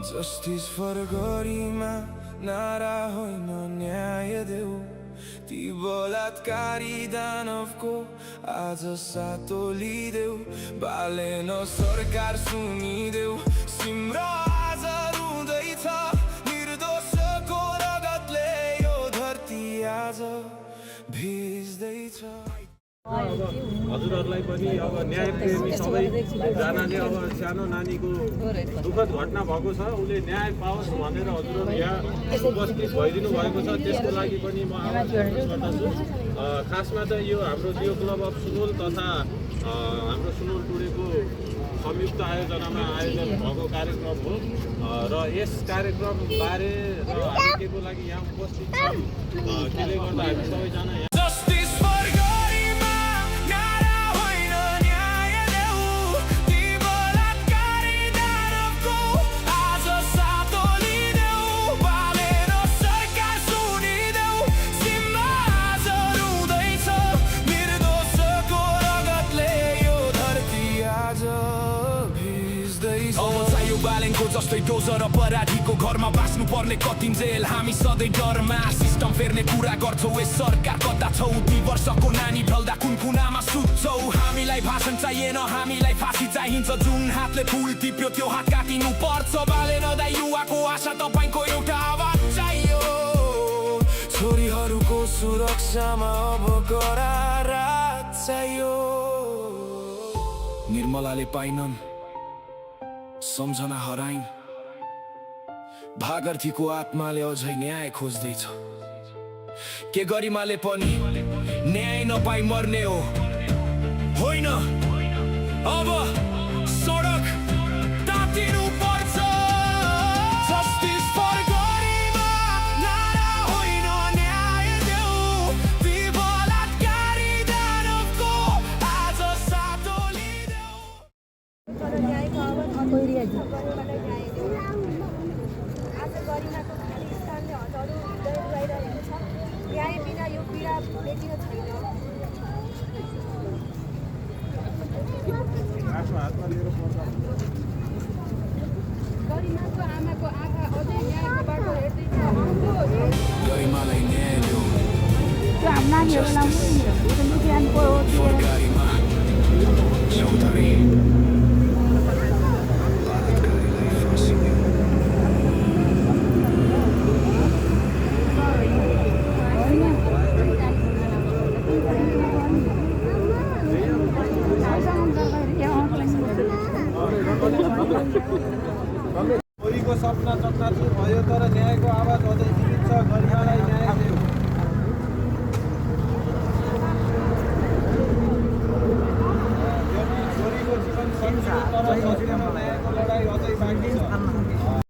Justice for गरिमा नारा होइन न्याय देऊ ती बलात्कारी दानवको आज सातो लिदेऊ बालेन सरकार सुनिदेऊ सिम्रो आज रुँदैछ निर्दोषको रगतले यो धरती आज भिज्दैछ हजुरहरूलाई पनि अब न्याय प्रेमी सबैजनाले अब सानो नानीको दुःखद घटना भएको छ उसले न्याय पाओस् भनेर हजुरहरू यहाँ उपस्थित भइदिनु भएको छ त्यसको लागि पनि म आभार प्रकट गर्दछु। खासमा त यो हाम्रो जियो क्लब अफ सुनोल तथा हाम्रो सुनोल टुडेको संयुक्त आयोजनामा आयोजन भएको कार्यक्रम हो र यस कार्यक्रमबारे र हामी केको लागि यहाँ उपस्थित छौँ त्यसले गर्दा हामी सबैजना यहाँ बालेनको जस्तै डोजर अपराधीको घरमा बाँच्नु पर्ने कतिन्जेल हामी सधैँ डरमा सिस्टम फेर्ने कुरा गर्छौ ए सरकार कता छौ 2 वर्षको नानी ढल्दा कुन कुनामा सुत्छौ हामीलाई भाषण चाहिएन हामीलाई फाँसी चाहिन्छ जुन हातले फुल टिप्यो त्यो हात काटिनु पर्छ बालेन दाइ युवाको आशा तपाईको एउटा आवाज चाहियो छोरीहरूको सुरक्षामा अब करारा चाहियो निर्मलाले पाइनन् सम्झना हराइन् भागर्थीको आत्माले अझै न्याय खोज्दैछ के गरिमाले पनि न्याय नपाई मर्ने हो होइन अब सडक तातिनु पर्छ जस्टिस फर गरिमा नारा होइन न्याय देऊ ती बलात्कारी दानवको आज सातो लिदेऊ आज गरिमाको खालिस्तानले हजारौँ हृदय रुवाइरहेको छ न्याय बिना यो पीडा मेटिन छैन गरिमाको आमाको आँखा अझै न्यायको बाटो हेर्दैछ गरिमालाई न्याय देऊ त्यो हाम्रो नानीहरूलाई फर गरिमा चौधरी छोरीको सपना चकनाचुर भयो तर न्यायको आवाज अझै जीवित छ गरिमालाई न्याय देऊ छोरीको जीवन सकियो तर सत्यमा न्यायको लडाइँ अझै बाँकी छ।